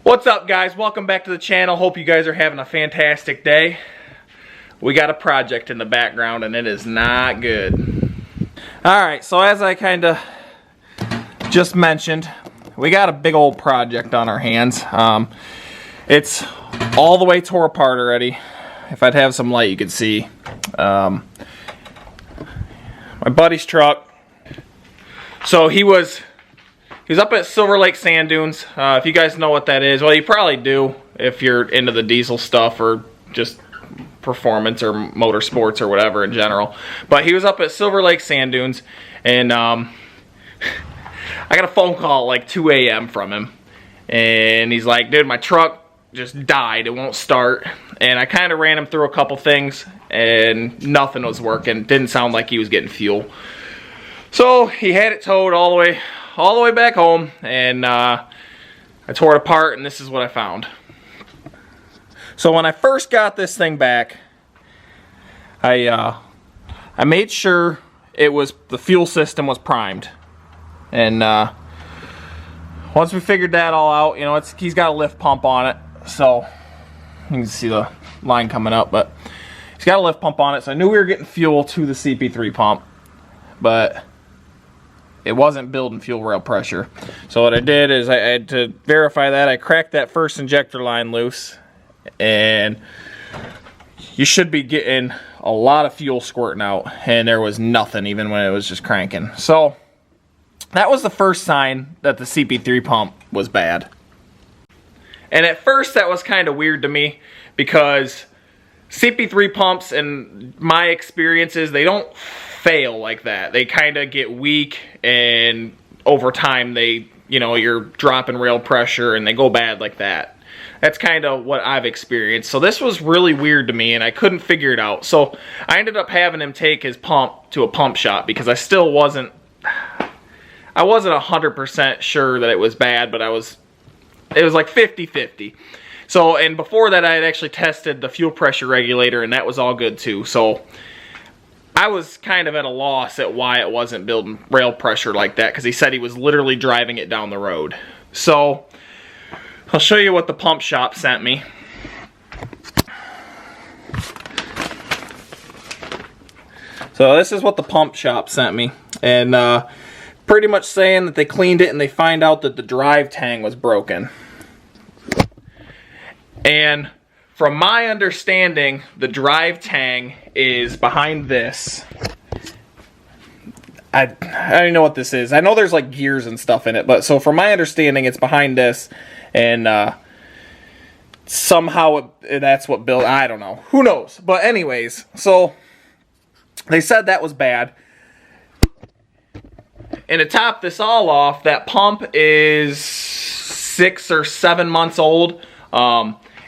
What's up, guys? Welcome back to the channel. Hope you guys are having a fantastic day. We got a project in the background and it is not good. Alright, so as I kind of just mentioned, we got a big old project on our hands. It's all the way tore apart already. If I'd have some light you could see. My buddy's truck. So he was up at Silver Lake Sand Dunes. If you guys know what that is, well, you probably do if you're into the diesel stuff or just performance or motorsports or whatever in general. But he was up at Silver Lake Sand Dunes, and I got a phone call at like 2 a.m. from him. And he's like, dude, my truck just died. It won't start. And I kind of ran him through a couple things, and nothing was working. Didn't sound like he was getting fuel. So he had it towed all the way back home, and I tore it apart, and this is what I found. So when I first got this thing back, I made sure the fuel system was primed, and once we figured that all out, you know, he's got a lift pump on it, so you can see the line coming up, but he's got a lift pump on it, so I knew we were getting fuel to the CP3 pump, but it wasn't building fuel rail pressure. So what I did is I had to verify that. I cracked that first injector line loose, and you should be getting a lot of fuel squirting out, and there was nothing even when it was just cranking. So that was the first sign that the CP3 pump was bad. And at first that was kind of weird to me, because CP3 pumps, in my experiences, they don't fail like that. They kind of get weak, and over time you're dropping rail pressure and they go bad like that. That's kind of what I've experienced. So this was really weird to me, and I couldn't figure it out. So I ended up having him take his pump to a pump shop, because I still wasn't 100% sure that it was bad, but it was like 50-50. So, and before that I had actually tested the fuel pressure regulator, and that was all good too. So I was kind of at a loss at why it wasn't building rail pressure like that, because he said he was literally driving it down the road. So I'll show you what the pump shop sent me. So this is what the pump shop sent me, and pretty much saying that they cleaned it and they find out that the drive tang was broken. And from my understanding, the drive tang is behind this. I don't even know what this is. I know there's like gears and stuff in it, but so from my understanding, it's behind this, and somehow that's what built. I don't know. Who knows? But anyways, so they said that was bad. And to top this all off, that pump is 6 or 7 months old.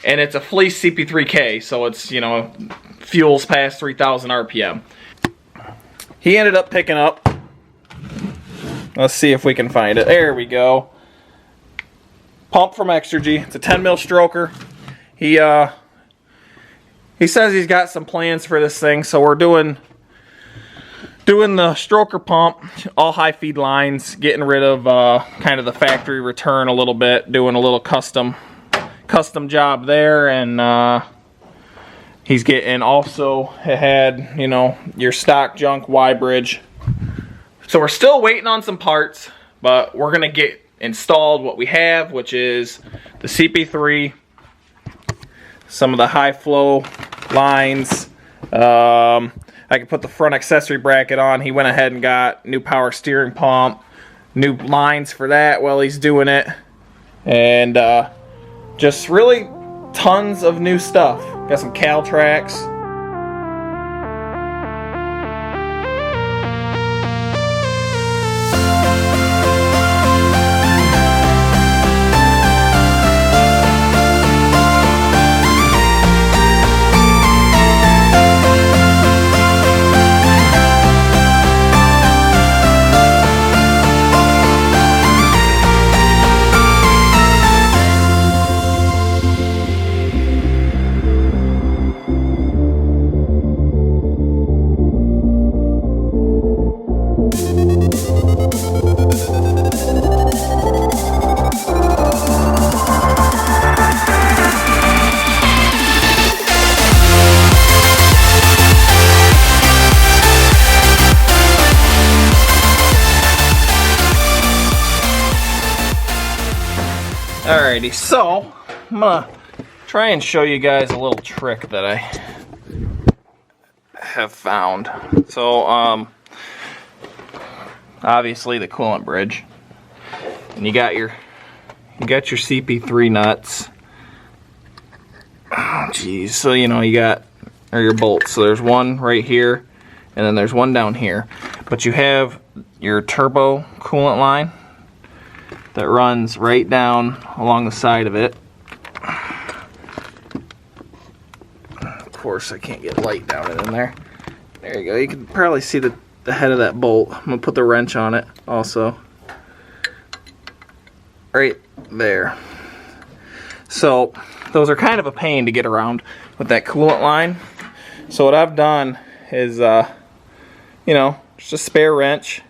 And it's a fleece CP3K, so it's, you know, fuel's past 3,000 RPM. He ended up picking up, let's see if we can find it. There we go. Pump from Exergy. It's a 10 mil stroker. He says he's got some plans for this thing, so we're doing the stroker pump, all high feed lines, getting rid of kind of the factory return a little bit, doing a little custom job there, and he's getting also, it had, you know, your stock junk Y bridge. So we're still waiting on some parts, but we're gonna get installed what we have, which is the CP3, some of the high flow lines. I could put the front accessory bracket on. He went ahead and got new power steering pump, new lines for that while he's doing it, and just really tons of new stuff. Got some Cal tracks. Alrighty, so I'm gonna try and show you guys a little trick that I have found. So obviously the coolant bridge, and you got your CP3 nuts. Oh geez, so you know you got your bolts. So there's one right here, and then there's one down here. But you have your turbo coolant line that runs right down along the side of it. Of course, I can't get light down in there. There you go. You can probably see the head of that bolt. I'm gonna put the wrench on it also. Right there. So those are kind of a pain to get around with that coolant line. So what I've done is, you know, just a spare wrench.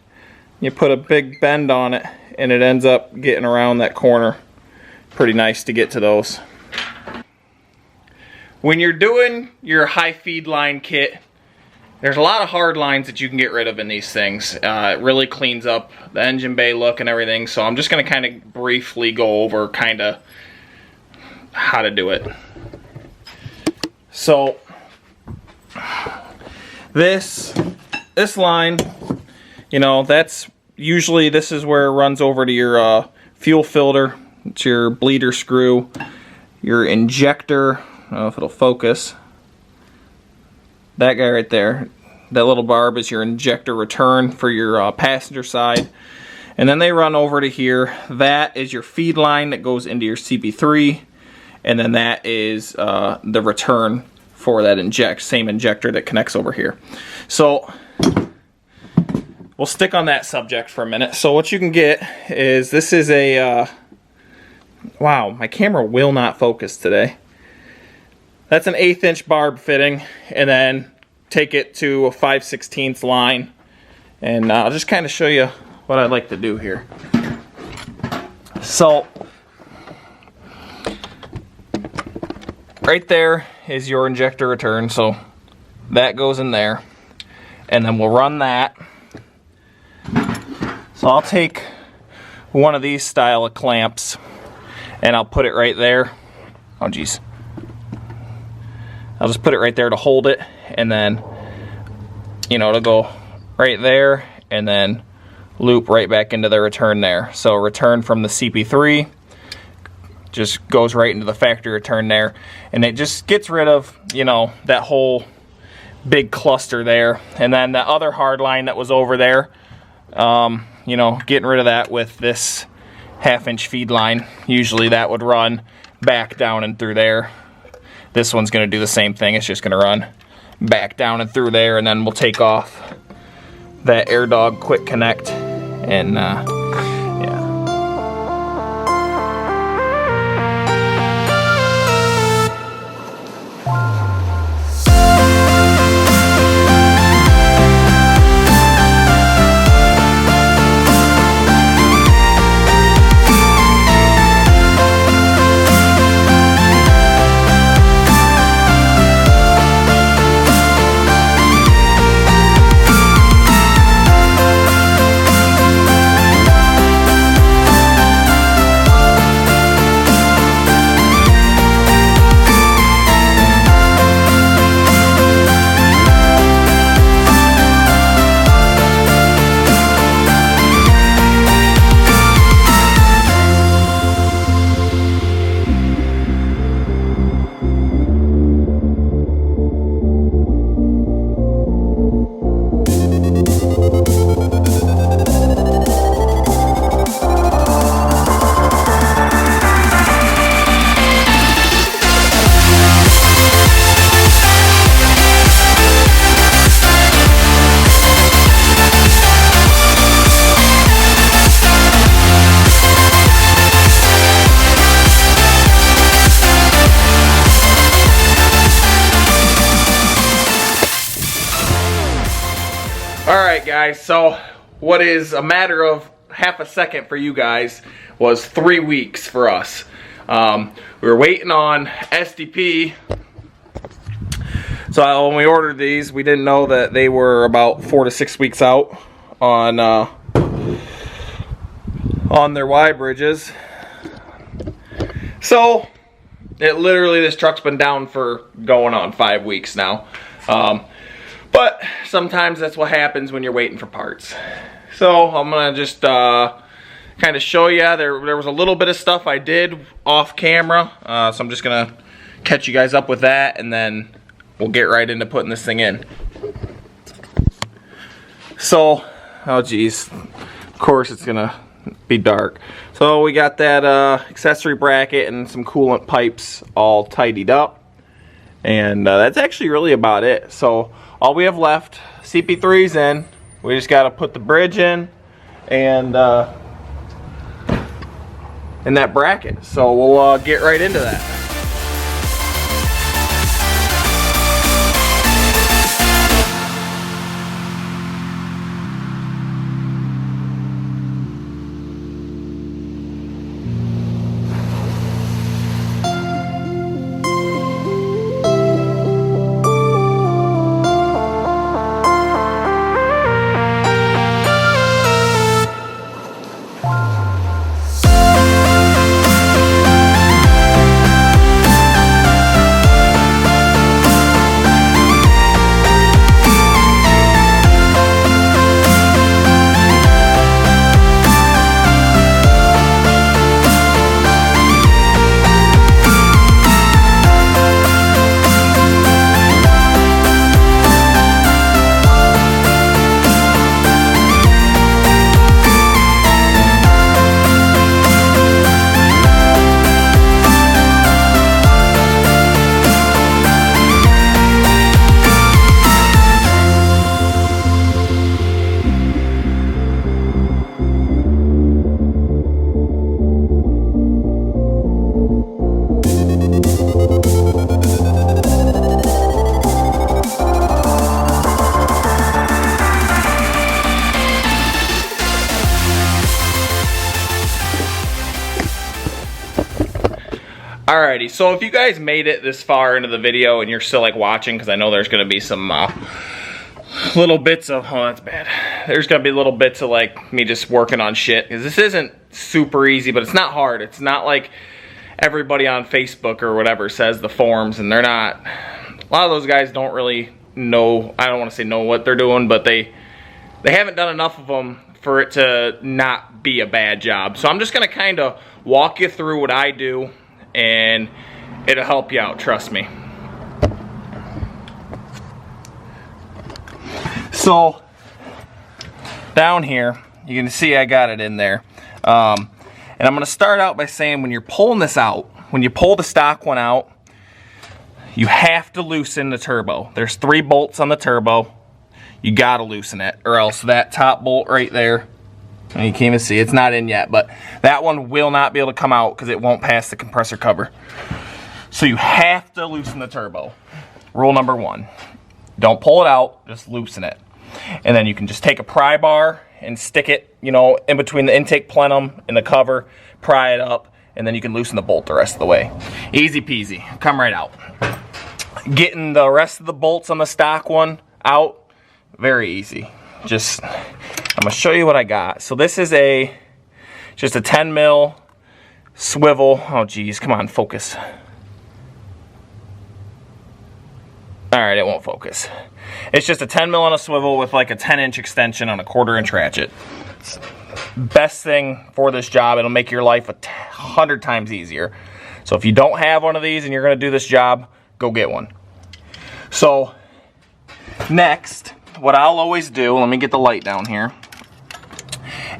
You put a big bend on it, and it ends up getting around that corner. Pretty nice to get to those. When you're doing your high feed line kit, there's a lot of hard lines that you can get rid of in these things. It really cleans up the engine bay look and everything. So I'm just going to kind of briefly go over kind of how to do it. So this line, you know, that's usually, this is where it runs over to your fuel filter. It's your bleeder screw, your injector. I don't know if it'll focus. That guy right there, that little barb is your injector return for your passenger side. And then they run over to here. That is your feed line that goes into your CP3. And then that is the return for that same injector that connects over here. So we'll stick on that subject for a minute. So what you can get is, this is a, wow, my camera will not focus today. That's an 1/8 inch barb fitting, and then take it to a 5/16 line. And I'll just kind of show you what I'd like to do here. So right there is your injector return, so that goes in there, and then we'll run that. So I'll take one of these style of clamps and I'll put it right there. Oh geez. I'll just put it right there to hold it, and then, you know, it'll go right there and then loop right back into the return there. So return from the CP3 just goes right into the factory return there, and it just gets rid of, you know, that whole big cluster there. And then the other hard line that was over there, you know, getting rid of that with this 1/2 inch feed line. Usually that would run back down and through there. This one's going to do the same thing. It's just going to run back down and through there, and then we'll take off that AirDog Quick Connect, and yeah. Alright guys, so what is a matter of half a second for you guys was 3 weeks for us. We were waiting on SDP. So when we ordered these, we didn't know that they were about 4 to 6 weeks out on their Y bridges. So it literally, this truck's been down for going on 5 weeks now. But sometimes that's what happens when you're waiting for parts. So I'm gonna just kind of show you. There was a little bit of stuff I did off camera, so I'm just gonna catch you guys up with that, and then we'll get right into putting this thing in. So, oh geez, of course it's gonna be dark. So we got that accessory bracket and some coolant pipes all tidied up, and that's actually really about it. So all we have left, CP3's in. We just got to put the bridge in and that bracket. So we'll get right into that. Alrighty, so if you guys made it this far into the video and you're still like watching, because I know there's going to be some little bits of, oh that's bad, there's going to be little bits of like me just working on shit, because this isn't super easy, but it's not hard. It's not like everybody on Facebook or whatever says the forums, and they're not, a lot of those guys don't really know, I don't want to say know what they're doing, but they haven't done enough of them for it to not be a bad job. So I'm just going to kind of walk you through what I do, and it'll help you out, trust me. So down here you can see I got it in there, and I'm going to start out by saying, when you're pulling this out, when you pull the stock one out, you have to loosen the turbo. There's 3 bolts on the turbo. You got to loosen it, or else that top bolt right there, and you can't even see, it's not in yet, but that one will not be able to come out because it won't pass the compressor cover. So you have to loosen the turbo. Rule number 1. Don't pull it out, just loosen it. And then you can just take a pry bar and stick it, you know, in between the intake plenum and the cover, pry it up, and then you can loosen the bolt the rest of the way. Easy peasy, come right out. Getting the rest of the bolts on the stock one out, very easy. Just, I'm gonna show you what I got. So this is just a 10 mil swivel. Oh geez, come on, focus. All right, it won't focus. It's just a 10 mil on a swivel with like a 10-inch extension on a 1/4-inch ratchet. It's best thing for this job. It'll make your life 100 times easier. So if you don't have one of these and you're gonna do this job, go get one. So next, what I'll always do, let me get the light down here,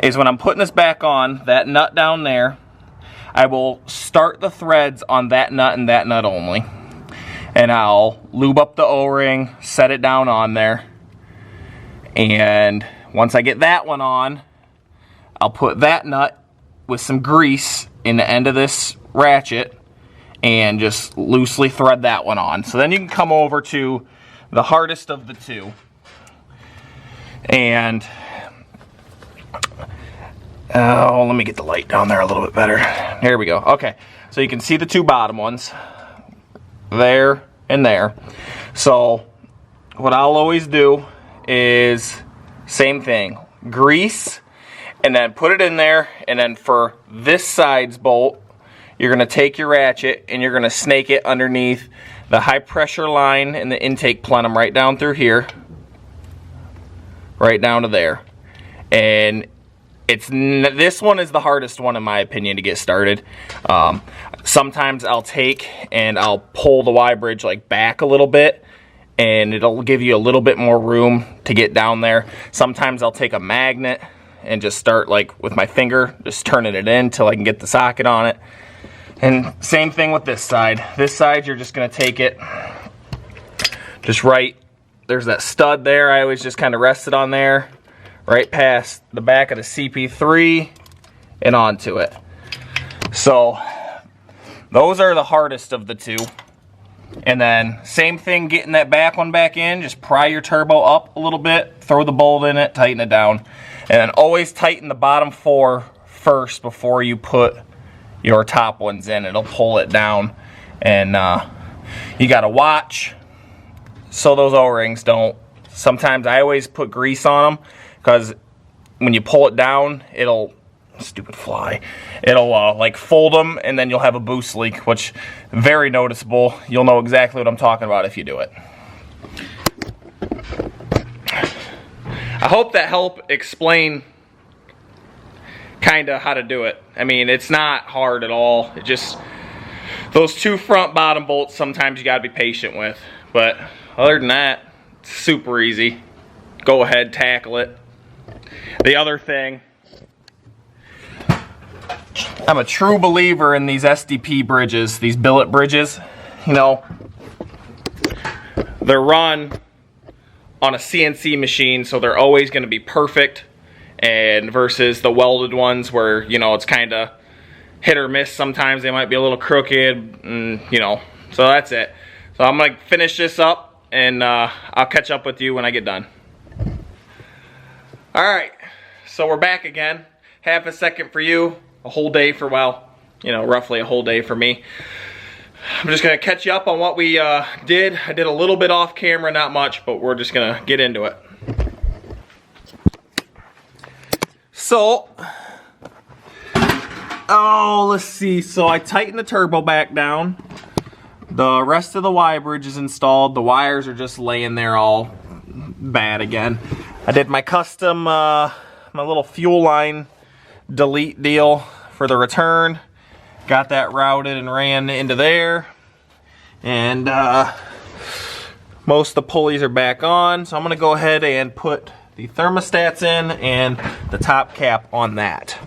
is when I'm putting this back on, that nut down there, I will start the threads on that nut and that nut only. And I'll lube up the O-ring, set it down on there. And once I get that one on, I'll put that nut with some grease in the end of this ratchet and just loosely thread that one on. So then you can come over to the hardest of the two. And oh, let me get the light down there a little bit better. There we go. Okay, so you can see the 2 bottom ones there and there. So what I'll always do is same thing, grease, and then put it in there, and then for this side's bolt, you're going to take your ratchet and you're going to snake it underneath the high pressure line in the intake plenum right down through here, right down to there. And this one is the hardest one in my opinion to get started. Sometimes I'll take and I'll pull the Y bridge like back a little bit, and it'll give you a little bit more room to get down there. Sometimes I'll take a magnet and just start like with my finger, just turning it in till I can get the socket on it. And same thing with this side. This side, you're just gonna take it just right, there's that stud there. I always just kind of rest it on there, right past the back of the CP3 and onto it. So those are the hardest of the two. And then same thing, getting that back one back in, just pry your turbo up a little bit, throw the bolt in it, tighten it down. And then always tighten the bottom 4 first before you put your top ones in. It'll pull it down. And you gotta watch so those O-rings don't. Sometimes I always put grease on them, because when you pull it down, it'll, stupid fly, it'll like fold them, and then you'll have a boost leak, which very noticeable. You'll know exactly what I'm talking about if you do it. I hope that helped explain kind of how to do it. I mean, it's not hard at all. It just, those 2 front bottom bolts sometimes you got to be patient with, but other than that, it's super easy. Go ahead, tackle it. The other thing, I'm a true believer in these SDP bridges, these billet bridges. You know, they're run on a CNC machine, so they're always going to be perfect. And versus the welded ones where, you know, it's kind of hit or miss. Sometimes they might be a little crooked, and, you know, so that's it. So I'm going to finish this up, and I'll catch up with you when I get done. Alright, so we're back again. Half a second for you, a whole day for, well, you know, roughly a whole day for me. I'm just going to catch you up on what we did. I did a little bit off camera, not much, but we're just going to get into it. So, let's see. So I tightened the turbo back down. The rest of the Y bridge is installed. The wires are just laying there all bad again. I did my custom, my little fuel line delete deal for the return. Got that routed and ran into there. And most of the pulleys are back on. So I'm going to go ahead and put the thermostats in and the top cap on that.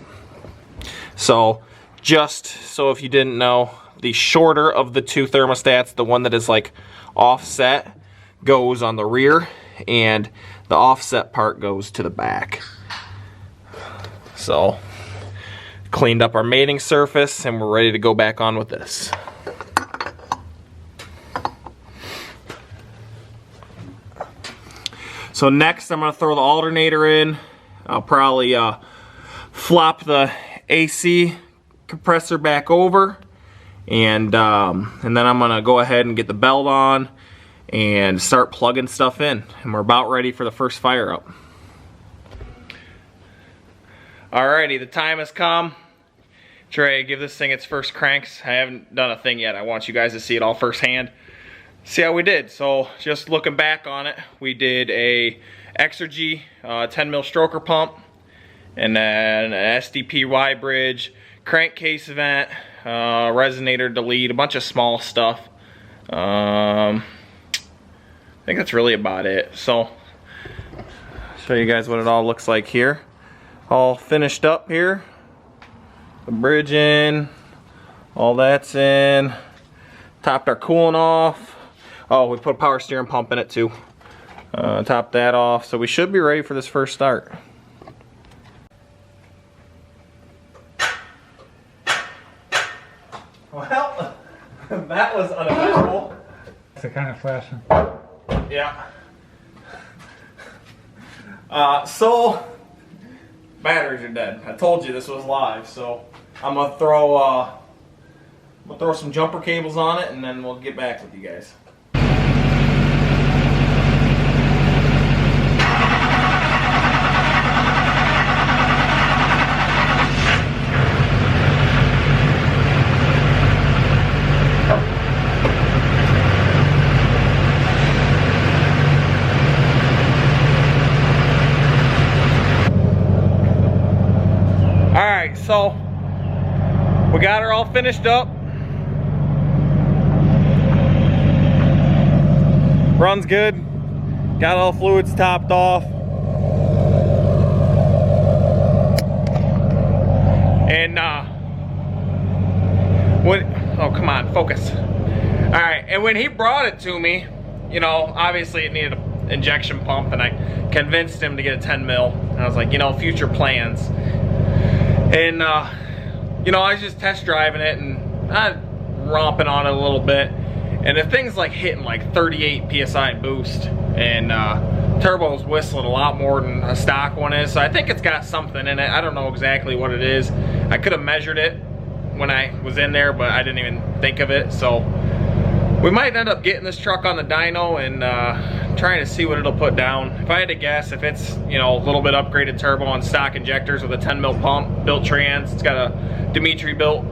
So just so if you didn't know, the shorter of the 2 thermostats, the one that is like offset, goes on the rear, and the offset part goes to the back. So cleaned up our mating surface, and we're ready to go back on with this. So next I'm going to throw the alternator in. I'll probably flop the AC compressor back over, and then I'm going to go ahead and get the belt on and start plugging stuff in. And we're about ready for the first fire up. Alrighty, the time has come. Trey, give this thing its first cranks. I haven't done a thing yet. I want you guys to see it all firsthand. See how we did. So just looking back on it, we did a Exergy 10 mil stroker pump, and then an SDP Y bridge, crankcase vent, resonator delete, a bunch of small stuff. I think that's really about it. So show you guys what it all looks like here. All finished up here. The bridge in, all that's in. Topped our coolant off. Oh, we put a power steering pump in it too. Top that off. So we should be ready for this first start. Well, that was uneventful. It's a kind of flashing. Yeah. So batteries are dead. I told you this was live, so I'm gonna throw some jumper cables on it, and then we'll get back with you guys. finished up. Runs good. Got all the fluids topped off. And oh, come on, focus. All right, and when he brought it to me, you know, obviously it needed an injection pump, and I convinced him to get a 10 mil. And I was like, you know, future plans. And you know, I was just test driving it and romping on it a little bit. And the thing's like hitting like 38 PSI boost, and turbo's whistling a lot more than a stock one is. So I think it's got something in it. I don't know exactly what it is. I could have measured it when I was in there, but I didn't even think of it. So we might end up getting this truck on the dyno and trying to see what it'll put down. If I had to guess, if it's, you know, a little bit upgraded turbo on stock injectors with a 10 mil pump, built trans, it's got a Dimitri built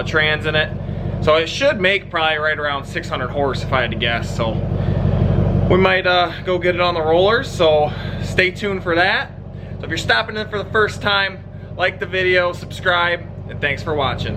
trans in it. So it should make probably right around 600 horse if I had to guess. So we might go get it on the rollers, so stay tuned for that. So if you're stopping in for the first time, like the video, subscribe, and thanks for watching.